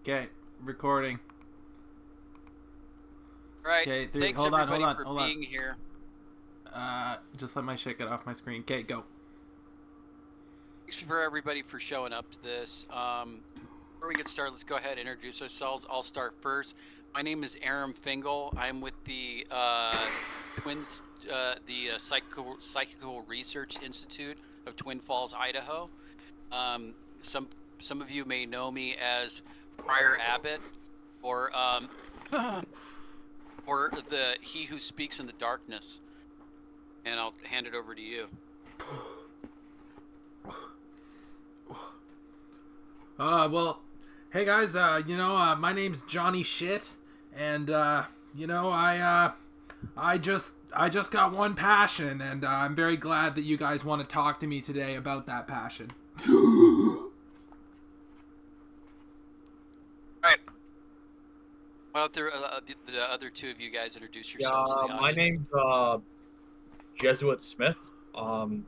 Okay, recording. Right. Okay, three. Thanks Hold on, everybody hold for on. being here. Just let my shit get off my screen. Okay, go. Thanks for everybody for showing up to this. Before we get started, let's go ahead and introduce ourselves. I'll start first. My name is Aram Fingal. I'm with the Twins, Psychical Research Institute of Twin Falls, Idaho. Some of you may know me as Friar Abbott, or or the He Who Speaks in the Darkness. And I'll hand it over to you. Well, hey guys, my name's Johnny Shit, and, I just got one passion, and I'm very glad that you guys want to talk to me today about that passion. Right. Why don't the other two of you guys introduce yourselves to the My audience? name's Jesuit Smith. I'm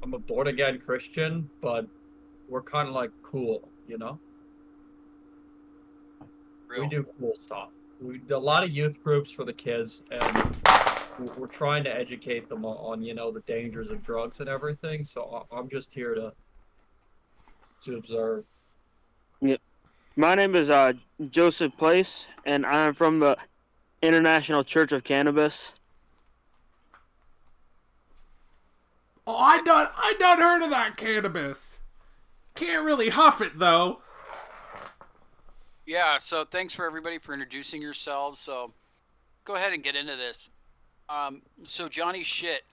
a born again Christian, but we're kind of like cool, you know. Real. We do cool stuff. We do a lot of youth groups for the kids, and we're trying to educate them on the dangers of drugs and everything. So I'm just here to observe. Yep. My name is Joseph Place, and I'm from the International Church of Cannabis. Oh, I done heard of that cannabis. Can't really huff it though. Yeah, so thanks for everybody for introducing yourselves. So go ahead and get into this. So Johnny Shit,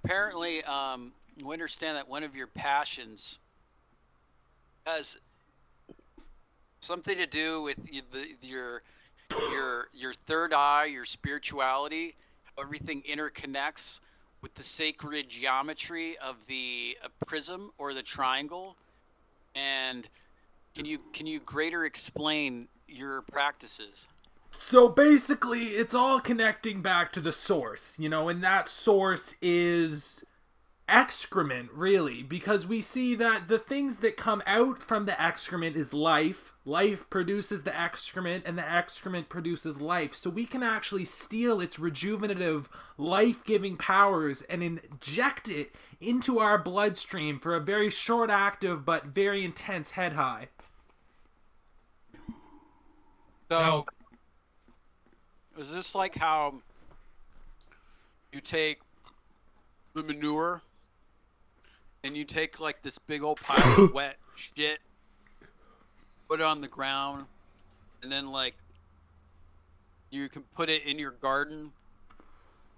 apparently we understand that one of your passions has something to do with your third eye, your spirituality, how everything interconnects with the sacred geometry of the prism or the triangle. And can you greater explain your practices? So basically, it's all connecting back to the source, and that source is excrement, really, because we see that the things that come out from the excrement is life. Life produces the excrement, and the excrement produces life. So we can actually steal its rejuvenative, life-giving powers and inject it into our bloodstream for a very short, active, but very intense head high. So, is this like how you take the manure and you take like this big old pile of wet shit, put it on the ground, and then like you can put it in your garden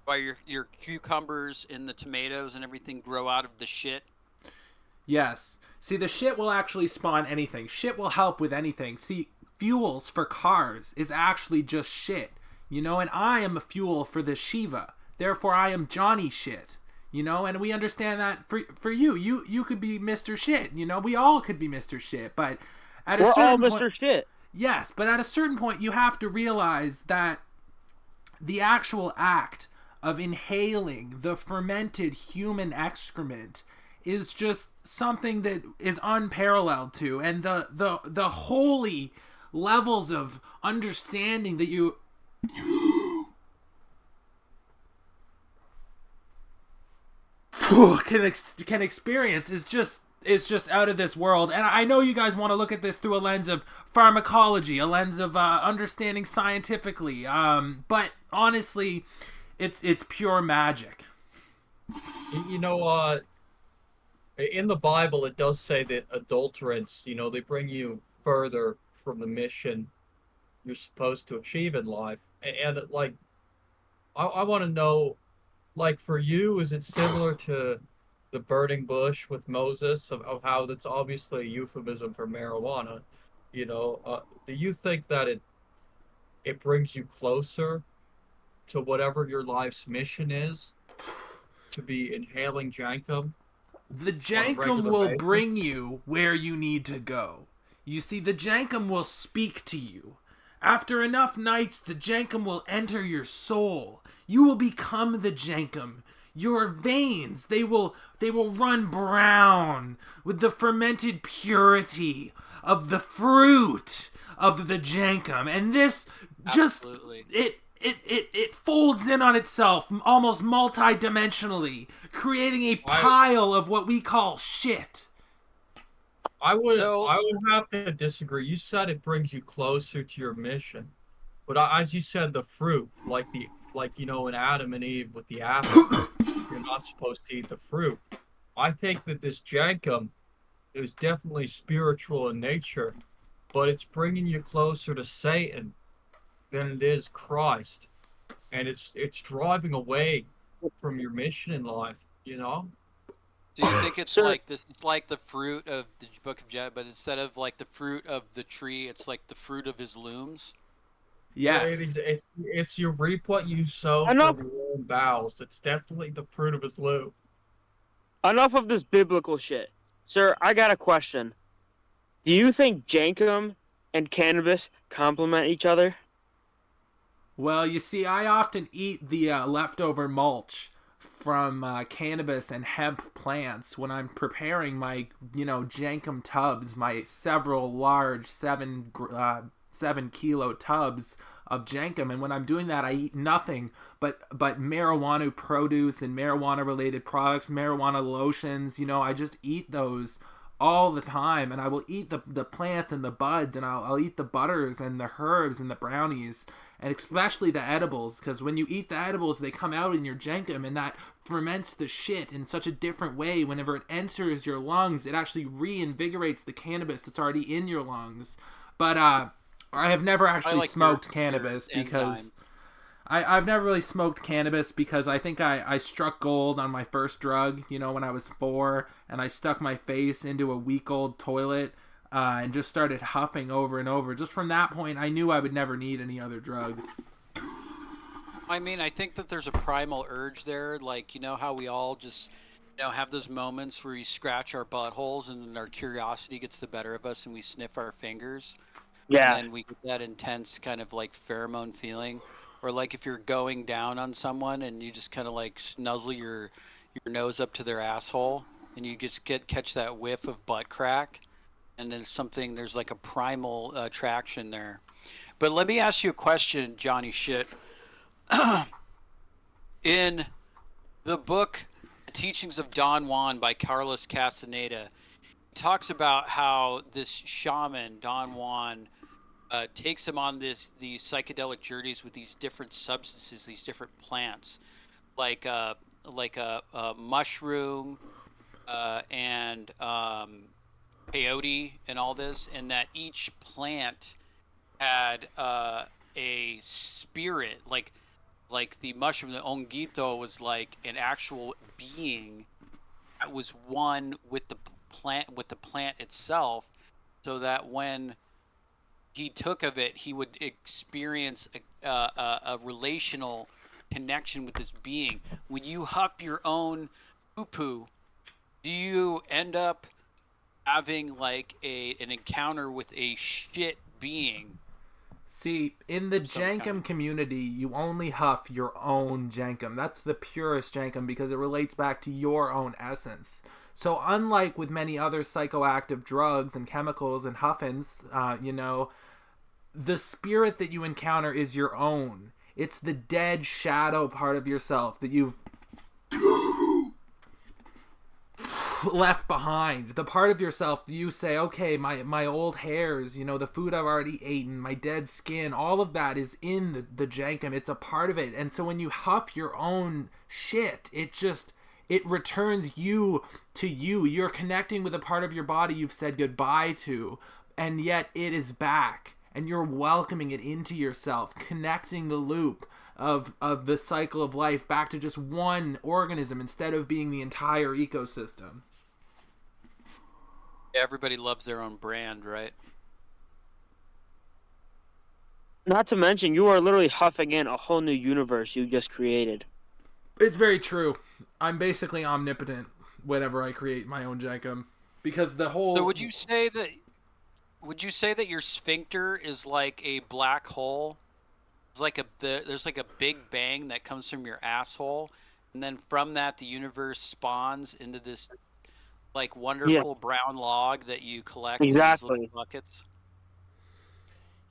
while your cucumbers and the tomatoes and everything grow out of the shit? Yes. See, the shit will actually spawn anything. Shit will help with anything. See, fuels for cars is actually just shit, and I am a fuel for the Shiva. Therefore, I am Johnny Shit, and we understand that for you could be Mr. Shit, we all could be Mr. Shit, but at We're a certain all point, Mr. Shit. yes, but at a certain point, you have to realize that the actual act of inhaling the fermented human excrement is just something that is unparalleled to, and the holy levels of understanding that you can experience is just out of this world. And I know you guys want to look at this through a lens of pharmacology, a lens of understanding scientifically, but honestly, it's pure magic. In the Bible, it does say that adulterants, they bring you further from the mission you're supposed to achieve in life. And like, I want to know, like, for you, is it similar to the burning bush with Moses, of how that's obviously a euphemism for marijuana? Do you think that it brings you closer to whatever your life's mission is, to be inhaling jankum? The jankum will bring you where you need to go. You see, the jankum will speak to you. After enough nights, the jankum will enter your soul. You will become the jankum. your veins. They will run brown with the fermented purity of the fruit of the jenkem. And this just Absolutely. it folds in on itself almost multi-dimensionally, creating a pile of what we call shit. I would have to disagree. You said it brings you closer to your mission, but as you said, the fruit, in Adam and Eve with the apple, you're not supposed to eat the fruit. I think that this jankum is definitely spiritual in nature, but it's bringing you closer to Satan than it is Christ, and it's driving away from your mission in life. Do you think it's Sir, like this? It's like the fruit of the Book of Jet, but instead of like the fruit of the tree, it's like the fruit of his looms. Yes. It's you reap what you sow enough from your own bowels. It's definitely the fruit of his loom. enough of this biblical shit. Sir, I got a question. Do you think jankum and cannabis complement each other? Well, you see, I often eat the leftover mulch from cannabis and hemp plants when I'm preparing my, jankum tubs, my several large 7 kilo tubs of jankum. And when I'm doing that, I eat nothing but marijuana produce and marijuana related products, marijuana lotions. I just eat those all the time, and I will eat the plants and the buds, and I'll eat the butters and the herbs and the brownies, and especially the edibles, because when you eat the edibles, they come out in your jenkem, and that ferments the shit in such a different way. Whenever it enters your lungs, it actually reinvigorates the cannabis that's already in your lungs. But I have never actually smoked cannabis because I've never really smoked cannabis because I think I struck gold on my first drug, when I was 4, and I stuck my face into a week-old toilet and just started huffing over and over. Just from that point, I knew I would never need any other drugs. I mean, I think that there's a primal urge there, like, how we all just, have those moments where we scratch our buttholes and then our curiosity gets the better of us and we sniff our fingers. Yeah. And we get that intense kind of like pheromone feeling. Or like if you're going down on someone and you just kind of like snuzzle your nose up to their asshole and you just catch that whiff of butt crack, and then there's like a primal attraction there. But let me ask you a question, Johnny Shit. In the book The Teachings of Don Juan by Carlos Castaneda, he talks about how this shaman, Don Juan, takes him on these psychedelic journeys with these different substances, these different plants, like a mushroom and peyote and all this, and that each plant had a spirit, like the mushroom, the onguito, was like an actual being that was one with the plant itself, so that when he took of it, he would experience a relational connection with this being. When you huff your own poo-poo, do you end up having like an encounter with a shit being? See, in the jenkem community, you only huff your own jenkem. That's the purest jenkem because it relates back to your own essence. So unlike with many other psychoactive drugs and chemicals and huffins, the spirit that you encounter is your own. It's the dead shadow part of yourself that you've left behind. The part of yourself that you say, okay, my old hairs, the food I've already eaten, my dead skin, all of that is in the jenkem. It's a part of it. And so when you huff your own shit, it returns you to you. You're connecting with a part of your body you've said goodbye to, and yet it is back. And you're welcoming it into yourself, connecting the loop of the cycle of life back to just one organism instead of being the entire ecosystem. Everybody loves their own brand, right? Not to mention, you are literally huffing in a whole new universe you just created. It's very true. I'm basically omnipotent whenever I create my own jenkem, because the whole. So would you say that your sphincter is like a black hole? It's like there's like a big bang that comes from your asshole, and then from that the universe spawns into this like Yeah, wonderful brown log that you collect in these little exactly. buckets.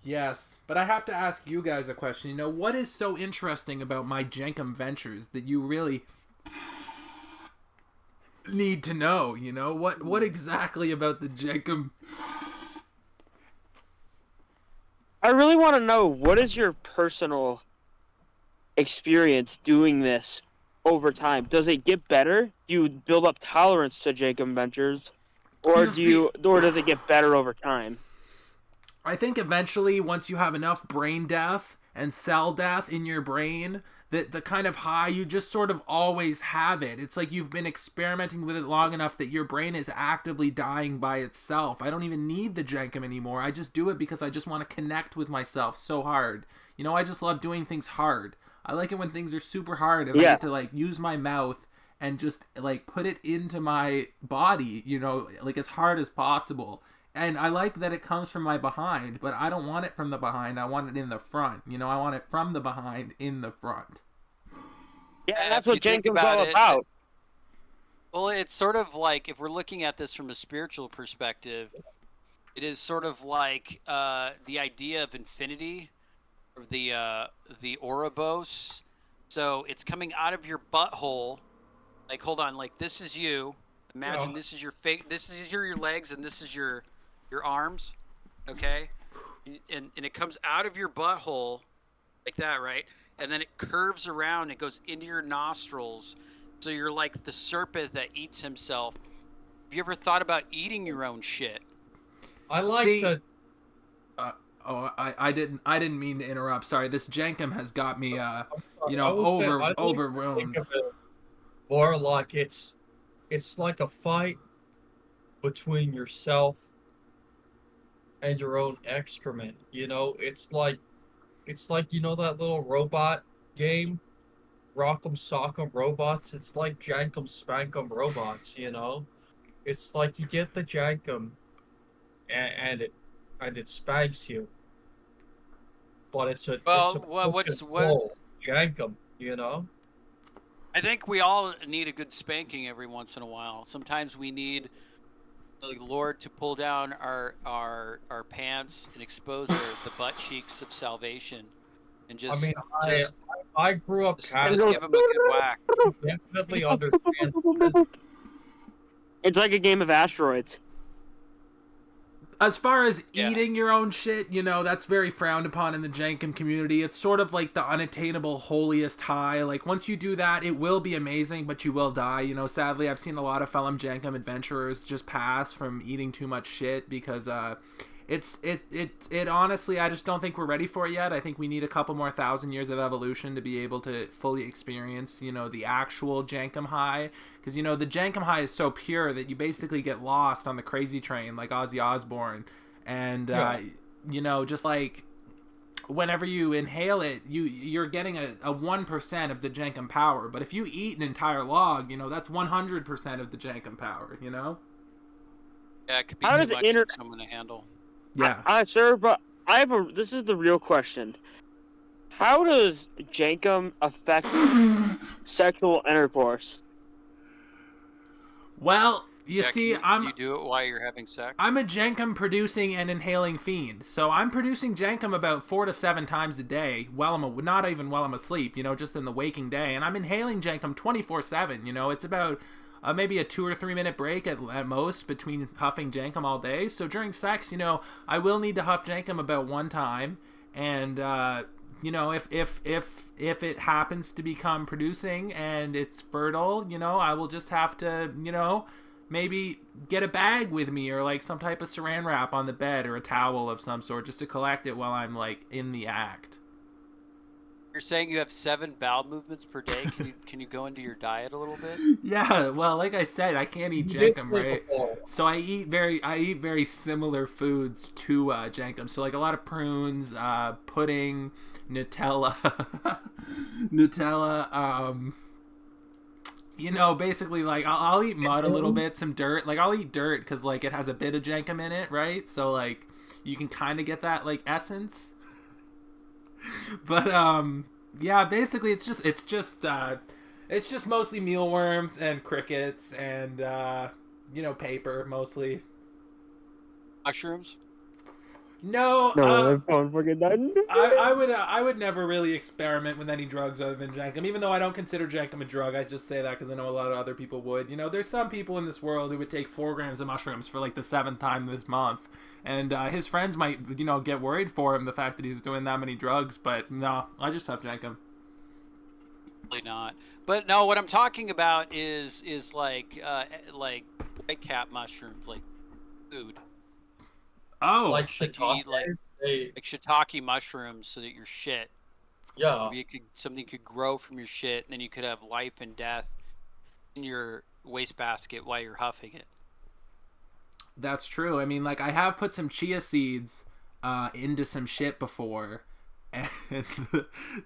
Yes, but I have to ask you guys a question. You know, what is so interesting about my jenkem ventures that you really need to know? You know, what exactly about the jenkem? I really want to know, what is your personal experience doing this over time? Does it get better? Do you build up tolerance to Jacob Ventures, You see, or does it get better over time? I think eventually, once you have enough brain death and cell death in your brain, that the kind of high you just sort of always have it. It's like you've been experimenting with it long enough that your brain is actively dying by itself. I don't even need the jenkem anymore. I just do it because I just want to connect with myself so hard. You know, I just love doing things hard. I like it when things are super hard and I Yeah, get to like use my mouth and just like put it into my body, you know, like as hard as possible. And I like that it comes from my behind, but I don't want it from the behind. I want it in the front. You know, I want it from the behind in the front. yeah, and And that's if you what think Jacob's about all it, about. well, it's sort of like if we're looking at this from a spiritual perspective, it is sort of like the idea of infinity, or the Ouroboros. So it's coming out of your butthole. Like, hold on, like this is you. Imagine Yeah. this is your this is your legs, and this is your arms. Okay, and it comes out of your butthole like that, right? And then it curves around. It goes into your nostrils. So you're like the serpent that eats himself. Have you ever thought about eating your own shit? I like See, to. I didn't mean to interrupt. Sorry, this Jenkem has got me I'm sorry. you I know, was saying I like to think overwhelmed. of it more like it's like a fight between yourself and your own excrement. You know, it's like you know that little robot game, Rock'em Sock'em Robots. It's like Jankum Spankum Robots. You know, it's like you get the Jankum and it spanks you, but it's a Well, what? control Jankum. You know. I think we all need a good spanking every once in a while. Sometimes we need the Lord to pull down our pants and expose the butt cheeks of salvation, and I mean, just I grew up And it just Catholic. give him a good whack. Definitely understand. It's like a game of asteroids. As far as Yeah. eating your own shit, you know, that's very frowned upon in the Jenkem community. It's sort of like the unattainable holiest high. Like, once you do that, it will be amazing, but you will die. You know, sadly, I've seen a lot of fellow Jenkem adventurers just pass from eating too much shit because, it honestly, I just don't think we're ready for it yet. I think we need a couple more thousand years of evolution to be able to fully experience, you know, the actual Jenkem high. Because, you know, the Jenkem high is so pure that you basically get lost on the crazy train like Ozzy Osbourne. And, Yeah. you know, just like whenever you inhale it, you're getting a 1% of the Jenkem power. But if you eat an entire log, you know, that's 100% of the Jenkem power, you know? Yeah, it could be How too does it much for someone to handle. Yeah. Sir, but this is the real question. How does Jankum affect sexual intercourse? Well, you Yeah, see, can you do it while you're having sex? I'm a Jenkem producing and inhaling fiend, so I'm producing Jenkem about 4 to 7 times a day. Not even while I'm asleep, you know, just in the waking day, and I'm inhaling Jenkem 24/7. You know, it's about maybe a 2 or 3 minute break at most between huffing Jenkem all day. So during sex, you know, I will need to huff Jenkem about 1 time, and you know, if it happens to become producing and it's fertile, you know, I will just have to, you know, maybe get a bag with me or like some type of saran wrap on the bed or a towel of some sort just to collect it while I'm like in the act. You're saying you have 7 bowel movements per day. Can you go into your diet a little bit? Yeah, well, like I said, I can't eat You did Jenkem, say right? before. So I eat very similar foods to Jenkem. So like a lot of prunes, pudding, Nutella, Nutella. You know, basically like I'll eat mud a little bit, some dirt. Like I'll eat dirt because like it has a bit of Jenkem in it, right? So like you can kind of get that like essence. But yeah, basically it's just It's just mostly mealworms and crickets and paper mostly. Mushrooms? No, No, I'm going fucking done. I would never really experiment with any drugs other than jenkem. Even though I don't consider jenkem a drug, I just say that because I know a lot of other people would. There's some people in this world who would take 4 grams of mushrooms for like the 7th time this month, and his friends might get worried for him the fact that he's doing that many drugs. But no, I just have jenkem. Probably not. But no, what I'm talking about is like white cap mushrooms, like food. Oh, Like Like you eat shiitake, they, like shiitake mushrooms so that your shit, yeah. maybe something could grow from your shit, and then you could have life and death in your wastebasket while you're huffing it. that's true. I mean, like I have put some chia seeds into some shit before, and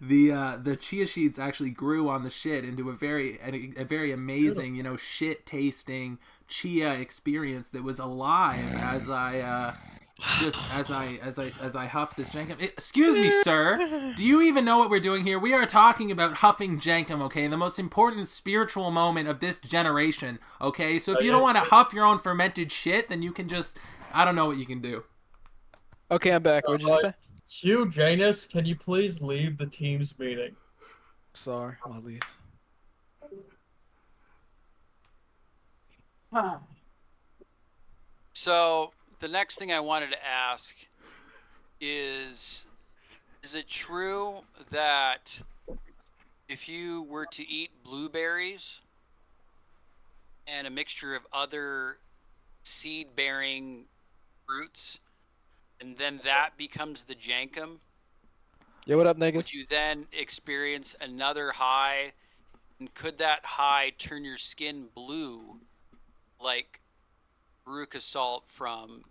the chia seeds actually grew on the shit into a very amazing, shit tasting chia experience that was alive as I as I huff this jenkem. Excuse me, sir. Do you even know what we're doing here? We are talking about huffing jenkem, okay? The most important spiritual moment of this generation, okay? So if you don't want to huff your own fermented shit, then you can just, I don't know what you can do. Okay, I'm back. What did you say? Hugh Janus, can you please leave the team's meeting? Sorry, I'll leave. So the next thing I wanted to ask is it true that if you were to eat blueberries and a mixture of other seed-bearing fruits, and then that becomes the jankum, Yeah, what up, niggas? would you then experience another high? And could that high turn your skin blue like Veruca Salt from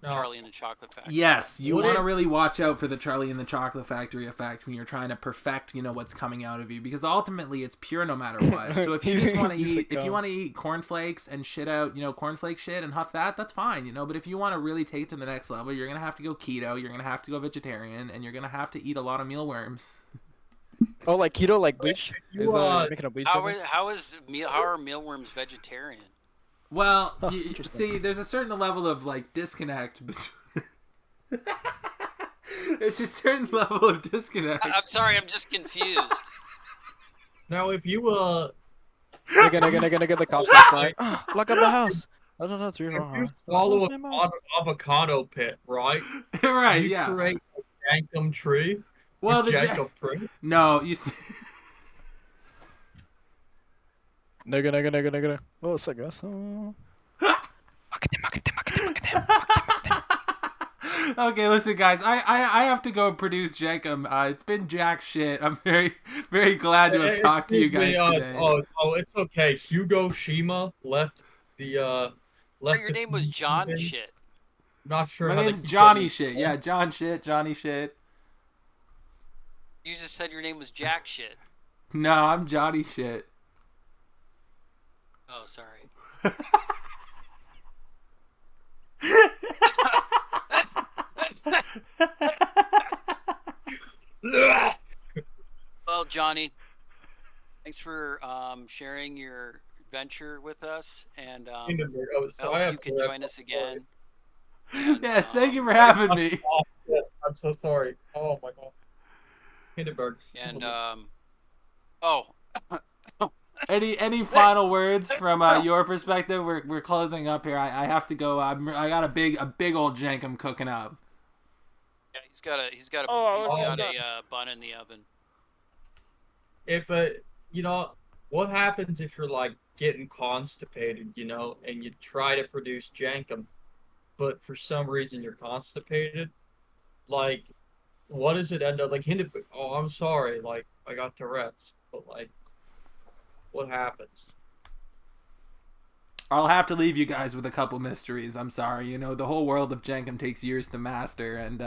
No. Charlie and the Chocolate Factory? Yes, you Would want to it- really watch out for the Charlie and the Chocolate Factory effect when you're trying to perfect, what's coming out of you, because ultimately it's pure no matter what. So if you just want to He's a eat, if you cum. want to eat cornflakes and shit out, cornflake shit and huff that, that's fine, But if you want to really take it to the next level, you're gonna have to go keto, you're gonna have to go vegetarian, and you're gonna have to eat a lot of mealworms. Oh, like keto, like bleach? You, Is that making a bleach? How something? are mealworms vegetarian? Well, Huh, you interesting. see, there's a certain level of like disconnect between. There's a certain level of disconnect. I'm sorry, I'm just confused. now, if you Nigga, the cops outside. Lock up the house. I don't know, 3 if wrong. you swallow an avocado pit, right? Right? You Yeah. create a jankum tree. Well, with the jankum fruit. no, you see. Nigga. Oh, it's like us. Oh. Okay, listen, guys. I have to go produce jenkem. It's been jack shit. I'm very very glad to have talked to you guys today. Oh, it's okay. Hugo Shima left the left. Your the name was team John meeting. Shit. Not sure. My how they name's keep Johnny getting Shit. it. Yeah, John Shit. Johnny Shit. You just said your name was Jack Shit. No, I'm Johnny Shit. Oh, sorry. Well, Johnny, thanks for sharing your adventure with us, and I So I hope have you can to- join us again. And, Yes, thank you for having me. Oh, shit, I'm so sorry. Oh my god. Hindenburg. And Any final words from your perspective? We're closing up here. I have to go. I got a big old jenkem cooking up. yeah, he's got a bun in the oven. If what happens if you're like getting constipated, and you try to produce jankum, but for some reason you're constipated, like, what does it end up like? Hindenburg. Oh, I'm sorry. Like, I got Tourette's, but like, what happens? I'll have to leave you guys with a couple mysteries. I'm sorry. The whole world of jenkem takes years to master, and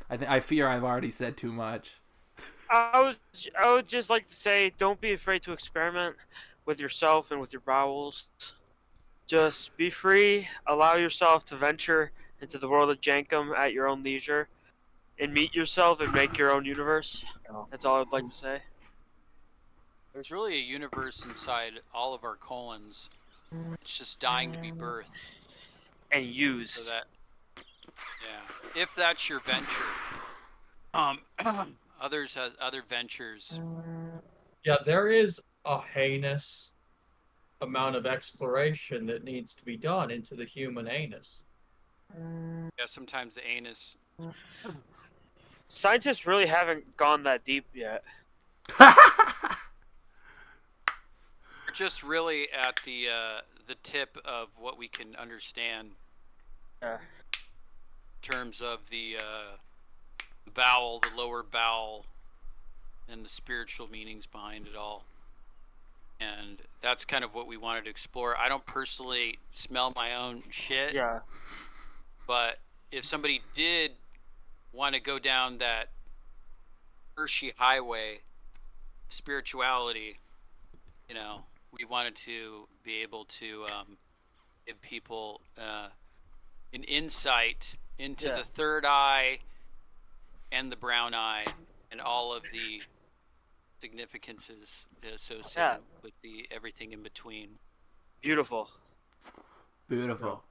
I fear I've already said too much. I would just like to say, don't be afraid to experiment with yourself and with your bowels. Just be free, allow yourself to venture into the world of jankum at your own leisure, and meet yourself and make your own universe. That's all I'd like to say. There's really a universe inside all of our colons. It's just dying to be birthed. And used. So that, yeah, if that's your venture. Others has other ventures. Yeah, there is a heinous amount of exploration that needs to be done into the human anus. Yeah, sometimes the anus. Scientists really haven't gone that deep yet. We're just really at the tip of what we can understand. Yeah. In terms of the bowel, the lower bowel, and the spiritual meanings behind it all. And that's kind of what we wanted to explore. I don't personally smell my own shit. Yeah. But if somebody did want to go down that Hershey highway, spirituality, you know, we wanted to be able to give people an insight into the third eye and the brown eye and all of the significances associated with the everything in between. Beautiful. Beautiful.